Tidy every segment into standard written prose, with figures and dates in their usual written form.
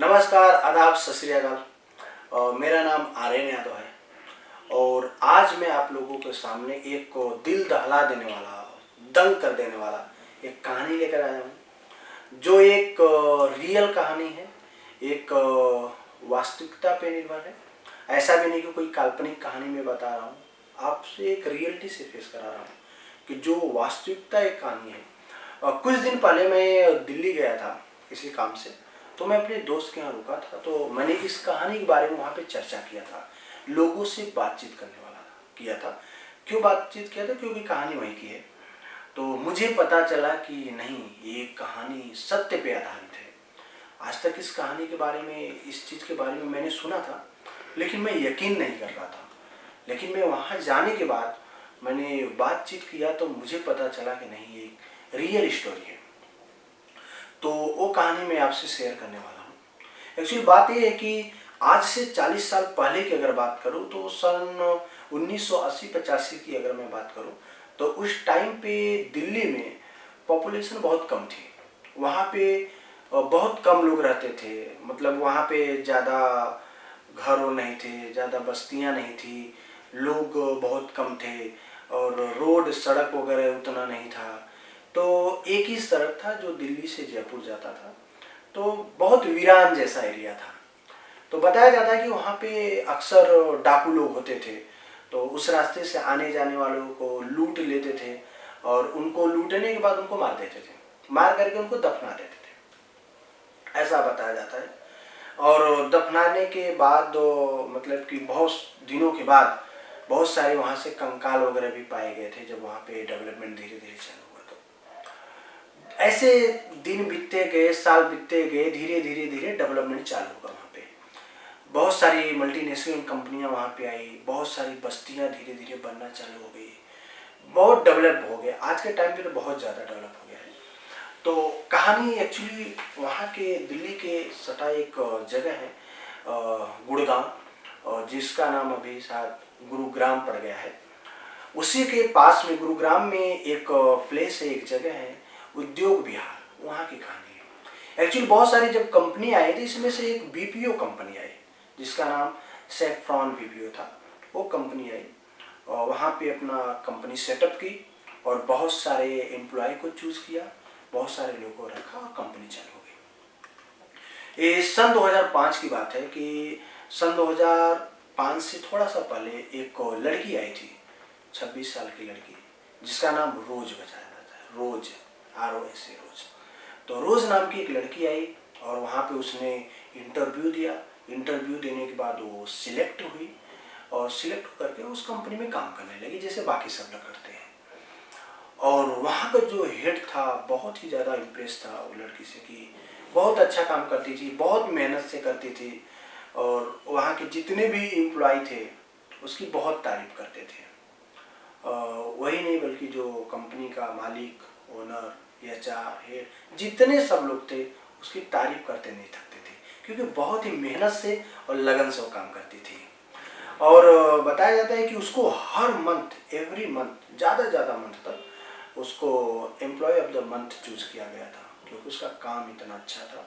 नमस्कार, आदाब, सत श्री अकाल। मेरा नाम आर्यन यादव है और आज मैं आप लोगों के सामने एक दिल दहला देने वाला, दंग कर देने वाला एक कहानी लेकर आया हूँ, जो एक रियल कहानी है, एक वास्तविकता पे निर्भर है। ऐसा भी नहीं कि कोई काल्पनिक कहानी में बता रहा हूँ, आपसे एक रियलिटी से फेस करा रहा हूँ कि जो वास्तविकता एक कहानी है। कुछ दिन पहले मैं दिल्ली गया था किसी काम से, तो मैं अपने दोस्त के यहाँ रुका था, तो मैंने इस कहानी के बारे में वहाँ पे चर्चा किया था, लोगों से बातचीत करने वाला किया था। क्यों बातचीत किया था? क्योंकि कहानी वहीं की है। तो मुझे पता चला कि नहीं, ये कहानी सत्य पे आधारित है। आज तक इस कहानी के बारे में, इस चीज़ के बारे में मैंने सुना था, लेकिन मैं यकीन नहीं कर रहा था। लेकिन मैं वहाँ जाने के बाद मैंने बातचीत किया तो मुझे पता चला कि नहीं, ये एक रियल स्टोरी है। तो वो कहानी मैं आपसे शेयर करने वाला हूँ। एक्चुअली बात ये है कि आज से 40 साल पहले की अगर बात करूँ तो सन 1980-85 की अगर मैं बात करूँ तो उस टाइम पे दिल्ली में पॉपुलेशन बहुत कम थी। वहाँ पे बहुत कम लोग रहते थे, मतलब वहाँ पे ज़्यादा घर नहीं थे, ज़्यादा बस्तियाँ नहीं थी, लोग बहुत कम थे और रोड सड़क वगैरह उतना नहीं था। तो एक ही सड़क था जो दिल्ली से जयपुर जाता था, तो बहुत वीरान जैसा एरिया था। तो बताया जाता है कि वहाँ पे अक्सर डाकू लोग होते थे, तो उस रास्ते से आने जाने वालों को लूट लेते थे और उनको लूटने के बाद उनको मार देते थे, मार करके उनको दफना देते थे, ऐसा बताया जाता है। और दफनाने के बाद मतलब कि बहुत दिनों के बाद बहुत सारे वहाँ से कंकाल वगैरह भी पाए गए थे, जब वहाँ पे डेवलपमेंट धीरे धीरे चालू हुआ। तो ऐसे दिन बीतते गए, साल बीतते गए, धीरे धीरे धीरे डेवलपमेंट चालू हुआ। वहाँ पे बहुत सारी मल्टीनेशनल कंपनियां वहाँ पे आई, बहुत सारी बस्तियां धीरे धीरे बनना चालू हो गई, बहुत डेवलप हो गया। आज के टाइम पे तो बहुत ज़्यादा डेवलप हो गया है। तो कहानी एक्चुअली वहाँ के दिल्ली के सटा एक जगह है, गुड़गांव, और जिसका नाम अभी शायद गुरुग्राम पड़ गया है। उसी के पास में गुरुग्राम में एक प्लेस है, एक जगह है उद्योग विहार, वहाँ की कहानी है। एक्चुअली बहुत सारी जब कंपनी आई थी, इसमें से एक बीपीओ कंपनी आई जिसका नाम सेफ्रॉन बीपीओ था। वो कंपनी आई और वहाँ पे अपना कंपनी सेटअप की और बहुत सारे एम्प्लॉय को चूज़ किया, बहुत सारे लोगों को रखा और कंपनी चालू हो गई। ये सन 2005 की बात है कि सन 2005 से थोड़ा सा पहले एक लड़की आई थी, 26 साल की लड़की, जिसका नाम रोज बताया जाता है, रोज, ROS, रोज। तो रोज नाम की एक लड़की आई और वहाँ पे उसने इंटरव्यू दिया। इंटरव्यू देने के बाद वो सिलेक्ट हुई और सिलेक्ट करके उस कंपनी में काम करने लगी जैसे बाकी सब लोग करते हैं। और वहाँ का जो हेड था बहुत ही ज़्यादा इम्प्रेस था वो लड़की से कि बहुत अच्छा काम करती थी, बहुत मेहनत से करती थी और वहाँ के जितने भी एम्प्लॉय थे उसकी बहुत तारीफ करते थे। वही नहीं बल्कि जो कंपनी का मालिक, ओनर, HR, हेड, जितने सब लोग थे उसकी तारीफ करते नहीं थकते थे, क्योंकि बहुत ही मेहनत से और लगन से वो काम करती थी। और बताया जाता है कि उसको हर मंथ, एवरी मंथ, ज़्यादा मंथ तक उसको employee of the month choose किया गया था, क्योंकि उसका काम इतना अच्छा था।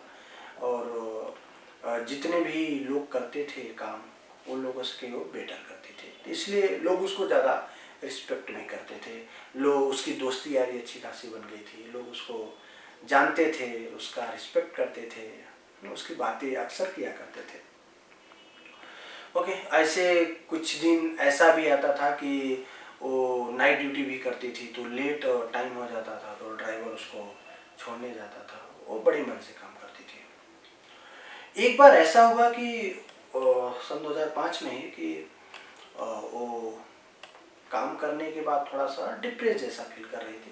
और जितने भी लोग करते थे काम, उन लोगों से वो बेटर करते थे, तो इसलिए लोग उसको ज़्यादा रिस्पेक्ट भी करते थे। लोग, उसकी दोस्ती यारी अच्छी खासी बन गई थी, लोग उसको जानते थे, उसका रिस्पेक्ट करते थे, उसकी बातें अक्सर किया करते थे। ओके, ऐसे कुछ दिन ऐसा भी आता था कि वो नाइट ड्यूटी भी करती थी, तो लेट टाइम हो जाता था तो ड्राइवर उसको छोड़ने जाता था। वो बड़ी मन से काम करती थी। एक बार ऐसा हुआ कि सन 2005 में ही कि वो काम करने के बाद थोड़ा सा डिप्रेस जैसा फील कर रही थी।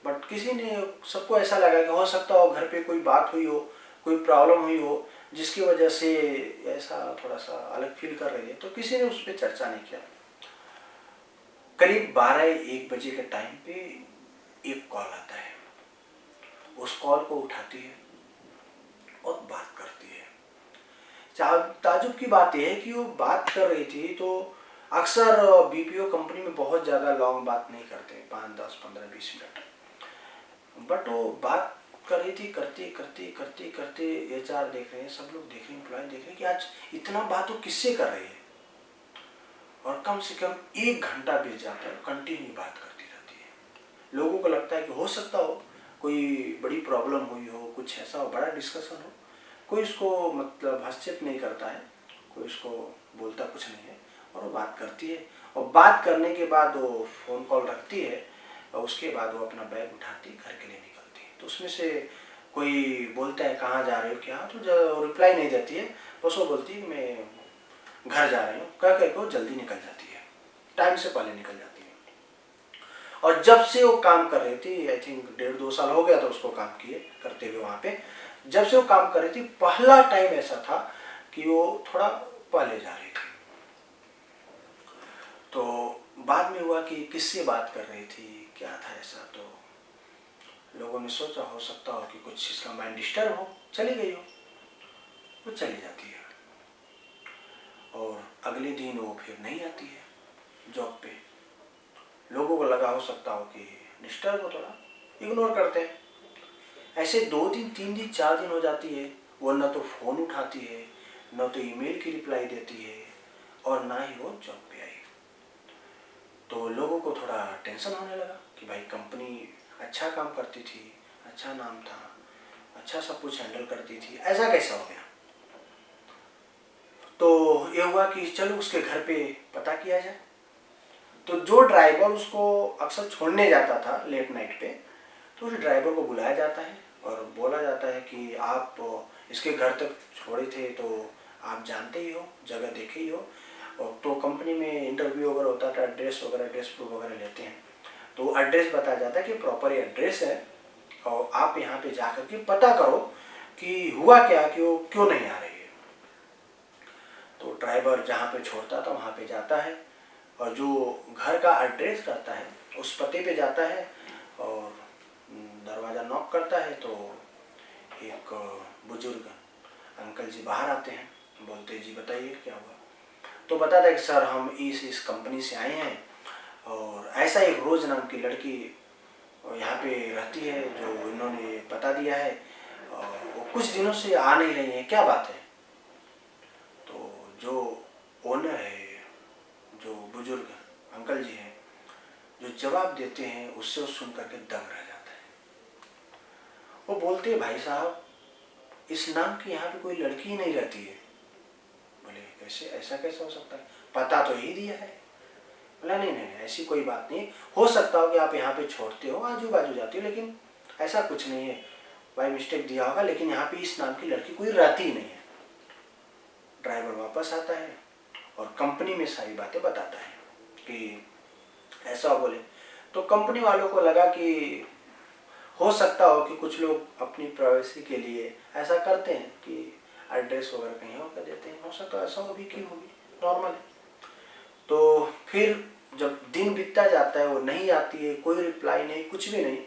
बट किसी ने, सबको ऐसा लगा कि हो सकता हो घर पे कोई बात हुई हो, कोई प्रॉब्लम हुई हो जिसकी वजह से ऐसा थोड़ा सा अलग फील कर रही है, तो किसी ने उस पर चर्चा नहीं किया। करीब 12-1 बजे के टाइम पे एक कॉल आता है। उस कॉल को उठाती है और बात करती है। ताजुब की बात यह है कि वो बात कर रही थी तो अक्सर BPO कंपनी में बहुत ज़्यादा लॉन्ग बात नहीं करते, 5, 10, 15, 20 मिनट। बट वो बात कर रही थी, करते करते करते करते एचआर देख रहे हैं, सब लोग देख रहे हैं, एम्प्लॉय देख रहे हैं कि आज इतना बात वो किससे कर रही है। और कम से कम 1 घंटा बीत जाता है, कंटिन्यू बात करती रहती है। लोगों को लगता है कि हो सकता हो कोई बड़ी प्रॉब्लम हुई हो, कुछ ऐसा हो, बड़ा डिस्कशन हो। कोई इसको मतलब हस्तक्षेप नहीं करता है, कोई इसको बोलता कुछ नहीं है, और वो बात करती है। और बात करने के बाद वो फ़ोन कॉल रखती है, और उसके बाद वो अपना बैग उठाती घर के लिए निकलती है। तो उसमें से कोई बोलता है कहाँ जा रहे हो क्या, तो जो रिप्लाई नहीं देती है, बस वो बोलती है मैं घर जा रही हूँ, कह कर को जल्दी निकल जाती है, टाइम से पहले निकल जाती है। और जब से वो काम कर रही थी, आई थिंक 1.5-2 साल हो गया था उसको काम किए करते हुए वहाँ पे, जब से वो काम कर रही थी पहला टाइम ऐसा था कि वो थोड़ा पहले जा रही थी। तो बाद में हुआ कि किससे बात कर रही थी, क्या था ऐसा, तो लोगों ने सोचा हो सकता हो कि कुछ इसका माइंड डिस्टर्ब हो, चली गई हो, वो चली जाती है। और अगले दिन वो फिर नहीं आती है जॉब पे। लोगों को लगा हो सकता हो कि डिस्टर्ब हो, थोड़ा इग्नोर करते हैं। ऐसे 2 दिन 3 दिन 4 दिन हो जाती है, वो न तो फ़ोन उठाती है, न तो ईमेल की रिप्लाई देती है, और ना ही वो जॉब पे आई। तो लोगों को थोड़ा टेंशन होने लगा कि भाई कंपनी अच्छा काम करती थी, अच्छा नाम था, अच्छा सब कुछ हैंडल करती थी, ऐसा कैसा हो गया। तो ये हुआ कि चलो उसके घर पे पता किया जाए। तो जो ड्राइवर उसको अक्सर छोड़ने जाता था लेट नाइट पे, तो उस ड्राइवर को बुलाया जाता है और बोला जाता है कि आप इसके घर तक छोड़े थे तो आप जानते ही हो, जगह देखे ही हो। और तो कंपनी में इंटरव्यू वगैरह होता था, एड्रेस वगैरह, एड्रेस प्रूफ वगैरह लेते हैं, तो एड्रेस बताया जाता है कि प्रॉपर एड्रेस है, और आप यहाँ पे जाकर के पता करो कि हुआ क्या, कि वो क्यों नहीं आ रही है। तो ड्राइवर जहाँ पे छोड़ता था वहाँ पे जाता है, और जो घर का एड्रेस रहता है उस पते पे जाता है, और दरवाज़ा नॉक करता है। तो एक बुजुर्ग अंकल जी बाहर आते हैं, बोलते जी बताइए क्या हुआ। तो बताता है कि सर हम इस कंपनी से आए हैं, और ऐसा एक रोज़ नाम की लड़की यहाँ पे रहती है जो इन्होंने पता दिया है, और वो कुछ दिनों से आ नहीं रही है, क्या बात है। तो जो ओनर है, जो बुजुर्ग अंकल जी हैं, जो जवाब देते हैं उससे वो सुन करके दंग रह जाता है। वो बोलते हैं भाई साहब इस नाम की यहाँ पे कोई लड़की ही नहीं रहती है। बोले कैसे, ऐसा कैसे हो सकता है, पता तो ही दिया है। बोला नहीं नहीं नहीं, ऐसी कोई बात नहीं, हो सकता हो कि आप यहाँ पे छोड़ते हो, आजू बाजू जाते हो, लेकिन ऐसा कुछ नहीं है, बाय मिस्टेक दिया होगा, लेकिन यहाँ पे इस नाम की लड़की कोई रहती ही नहीं है। ड्राइवर वापस आता है और कंपनी में सारी बातें बताता है कि ऐसा बोले। तो कंपनी वालों को लगा कि हो सकता हो कि कुछ लोग अपनी प्राइवेसी के लिए ऐसा करते हैं कि एड्रेस वगैरह कहीं और कर देते हैं, हो सकता है ऐसा भी की होगी, नॉर्मल है। तो फिर जब दिन बीतता जाता है, वो नहीं आती है, कोई रिप्लाई नहीं, कुछ भी नहीं,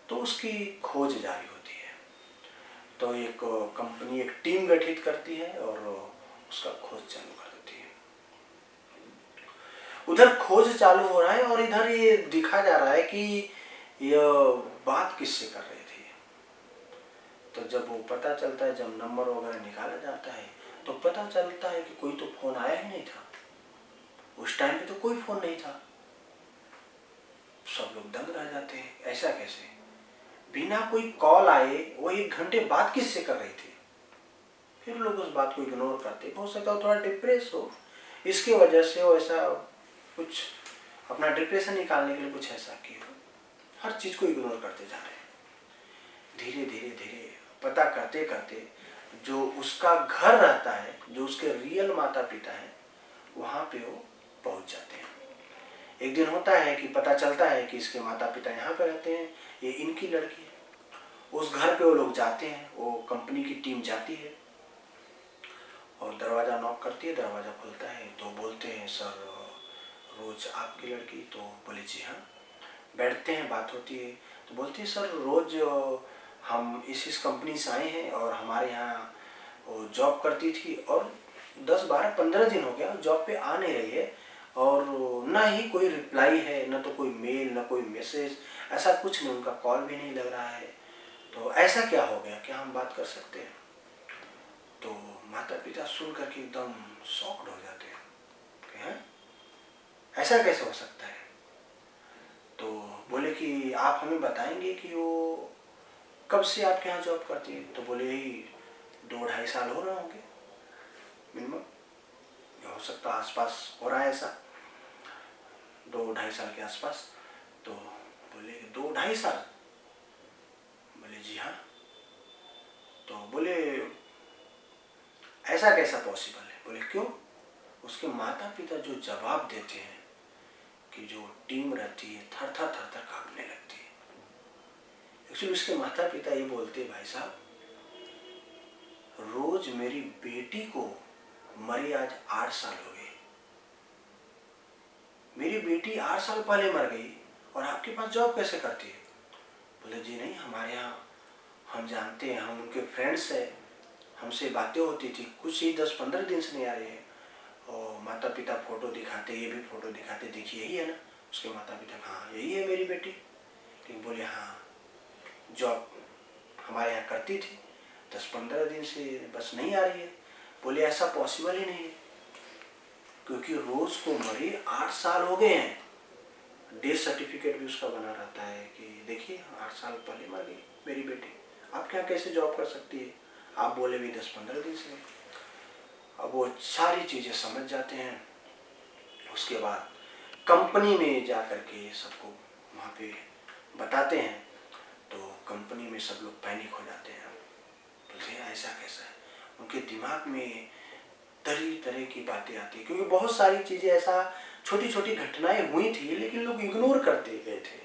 तो उसकी खोज जारी होती है। तो एक कंपनी एक टीम गठित करती है और उसका खोज चालू कर देती है। उधर खोज चालू हो रहा है और इधर ये दिखा जा रहा है कि यह बात किससे कर रही थी। तो जब वो पता चलता है, जब नंबर वगैरह निकाला जाता है, तो पता चलता है कि कोई तो फोन आया ही नहीं था, उस टाइम पे तो कोई फोन नहीं था। सब लोग दंग रह जाते हैं, ऐसा कैसे, बिना कोई कॉल आए वो 1 घंटे बाद किससे कर रही थी। फिर लोग उस बात को इग्नोर करते, हो सकता है थोड़ा डिप्रेस हो, इसकी वजह से वो ऐसा कुछ अपना डिप्रेशन निकालने के लिए कुछ ऐसा किया। हर चीज को इग्नोर करते जा रहे हैं। धीरे धीरे धीरे पता करते करते जो उसका घर रहता है, जो उसके रियल माता पिता है, वहां पे वो पहुंच जाते हैं। एक दिन होता है कि पता चलता है कि इसके माता पिता यहाँ पे रहते हैं, ये इनकी लड़की है। उस घर पे वो लोग जाते हैं, वो कंपनी की टीम जाती है और दरवाज़ा नॉक करती है, दरवाज़ा खुलता है। तो बोलते हैं सर रोज़ आपकी लड़की, तो बोले जी हाँ। बैठते हैं, बात होती है, तो बोलती है सर रोज़ हम इस कंपनी से आए हैं और हमारे यहाँ वो जॉब करती थी, और 10-12-15 दिन हो गया जॉब पे आ नहीं रही है, और ना ही कोई रिप्लाई है, ना तो कोई मेल, ना कोई मैसेज, ऐसा कुछ नहीं, उनका कॉल भी नहीं लग रहा है। तो ऐसा क्या हो गया, क्या हम बात कर सकते हैं? तो माता पिता सुन करके एकदम शॉक्ड हो जाते हैं कि हैं, ऐसा कैसे हो सकता है? तो बोले कि आप हमें बताएंगे कि वो कब से आपके यहाँ जॉब करती है? तो बोले यही 2-2.5 साल हो रहे होंगे मिनिमम, हो सकता आसपास हो रहा है ऐसा, 2-2.5 साल के आसपास। तो बोले 2-2.5 साल? बोले जी हाँ। तो बोले ऐसा कैसा पॉसिबल है? बोले क्यों? उसके माता पिता जो जवाब देते हैं कि जो टीम रहती है थर थर कांपने लगती है। एक्चुअली उसके माता पिता ये बोलते भाई साहब, रोज मेरी बेटी को मरे आज 8 साल हो गए, मेरी बेटी 8 साल पहले मर गई और आपके पास जॉब कैसे करती है? बोले जी नहीं, हमारे यहाँ हम जानते हैं, हम उनके फ्रेंड्स हैं, हमसे बातें होती थी, कुछ ही 10-15 दिन से नहीं आ रही है। और माता पिता फोटो दिखाते, ये भी फोटो दिखाते, देखिए यही है ना? उसके माता पिता, हाँ यही है मेरी बेटी। लेकिन बोले हाँ, जॉब हमारे यहाँ करती थी, 10-15 दिन से बस नहीं आ रही है। बोले ऐसा पॉसिबल ही नहीं है, क्योंकि रोज को मरे 8 साल हो गए हैं, डेथ सर्टिफिकेट भी उसका बना रहता है कि देखिए 8 साल पहले मर गई मेरी बेटी, आप क्या कैसे जॉब कर सकती है? आप बोले भी 10-15 दिन से। अब वो सारी चीज़ें समझ जाते हैं। उसके बाद कंपनी में जा कर के सबको वहाँ पे बताते हैं, तो कंपनी में सब लोग पैनिक हो जाते हैं। बोलते हैं ऐसा कैसा है? उनके दिमाग में तरह तरह की बातें आती है, क्योंकि बहुत सारी चीज़ें ऐसा छोटी छोटी घटनाएं हुई थी लेकिन लोग इग्नोर करते गए थे।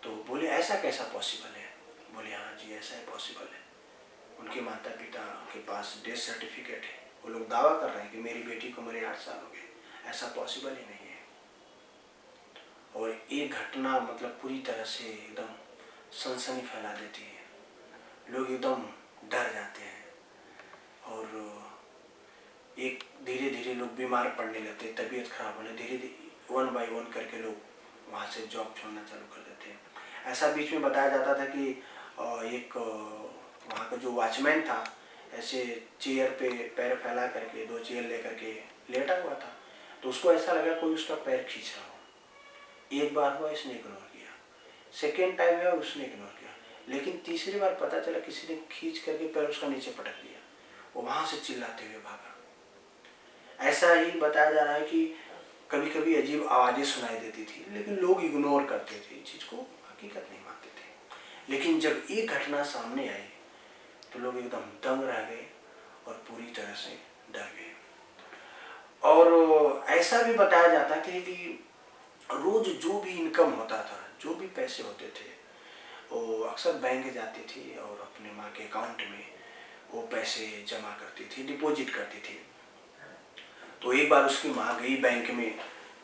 तो बोले ऐसा कैसा पॉसिबल है? बोले हाँ जी ऐसा ही पॉसिबल है। उनके माता पिता के पास डेथ सर्टिफिकेट है, वो लोग दावा कर रहे हैं कि मेरी बेटी को मरे 8 साल हो गए, ऐसा पॉसिबल ही नहीं है। और एक घटना मतलब पूरी तरह से एकदम सनसनी फैला देती है, लोग एकदम डर जाते हैं और एक धीरे धीरे लोग बीमार पड़ने लगते, तबीयत खराब होने, धीरे धीरे 1 बाय 1 करके लोग वहाँ से जॉब छोड़ना चालू कर देते हैं। ऐसा बीच में बताया जाता था कि एक वहाँ का जो वॉचमैन था ऐसे चेयर पे पैर फैला करके 2 चेयर लेकर के लेटा हुआ था, तो उसको ऐसा लगा कोई उसका पैर खींच रहा हो। एक बार हुआ, इसने इग्नोर किया, सेकेंड टाइम हुआ, उसने इग्नोर किया, लेकिन तीसरी बार पता चला किसी ने खींच करके पैर उसका नीचे पटक दिया, वो वहाँ से चिल्लाते हुए भागा। ऐसा ही बताया जा रहा है कि कभी कभी अजीब आवाज़ें सुनाई देती थी, लेकिन लोग इग्नोर करते थे, इस चीज़ को हकीकत नहीं मानते थे। लेकिन जब एक घटना सामने आई तो लोग एकदम दंग रह गए और पूरी तरह से डर गए। और ऐसा भी बताया जाता था कि रोज जो भी इनकम होता था, जो भी पैसे होते थे, वो अक्सर बैंक जाती थी और अपने माँ के अकाउंट में वो पैसे जमा करती थी, डिपॉजिट करती थी। तो एक बार उसकी माँ गई बैंक में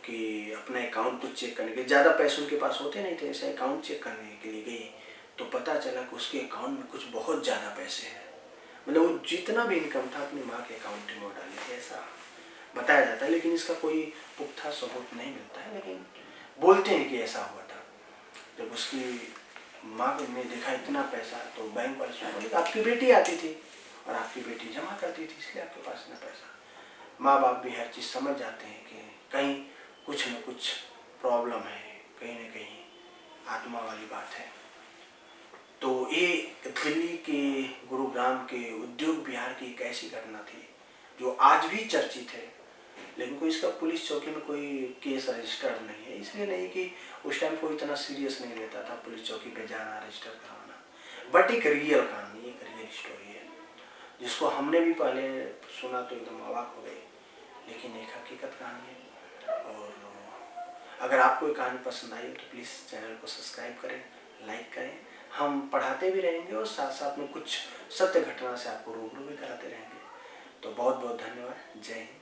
कि अपना अकाउंट कुछ चेक करने के, ज़्यादा पैसे उनके पास होते नहीं थे, ऐसे अकाउंट चेक करने के लिए गई, तो पता चला कि उसके अकाउंट में कुछ बहुत ज़्यादा पैसे हैं, मतलब वो जितना भी इनकम था अपनी माँ के अकाउंट में वो डाली थी, ऐसा बताया जाता है। लेकिन इसका कोई पुख्ता सबूत नहीं मिलता है, लेकिन बोलते हैं कि ऐसा हुआ था। जब उसकी माँ ने देखा इतना पैसा, तो बैंक वाले से बोले आपकी बेटी आती थी और आपकी बेटी जमा करती थी, इसलिए आपके पास इतना पैसा। माँ बाप भी हर चीज़ समझ जाते हैं कि कहीं कुछ न कुछ प्रॉब्लम है, कहीं न कहीं आत्मा वाली बात है। तो ये दिल्ली के गुरुग्राम के उद्योग विहार की एक ऐसी घटना थी जो आज भी चर्चित है, लेकिन कोई इसका पुलिस चौकी में कोई केस रजिस्टर्ड नहीं है। इसलिए नहीं कि उस टाइम कोई इतना सीरियस नहीं लेता था पुलिस चौकी पे जाना, रजिस्टर करवाना, बट एक रियल कहानी, एक रियल स्टोरी है जिसको हमने भी पहले सुना तो एकदम अवाक हो गए, लेकिन एक हकीकत कहानी है। और अगर आपको ये कहानी पसंद आई तो प्लीज़ चैनल को सब्सक्राइब करें, लाइक करें। हम पढ़ाते भी रहेंगे और साथ साथ में कुछ सत्य घटना से आपको रूबरू भी कराते रहेंगे। तो बहुत बहुत धन्यवाद। जय हिंद।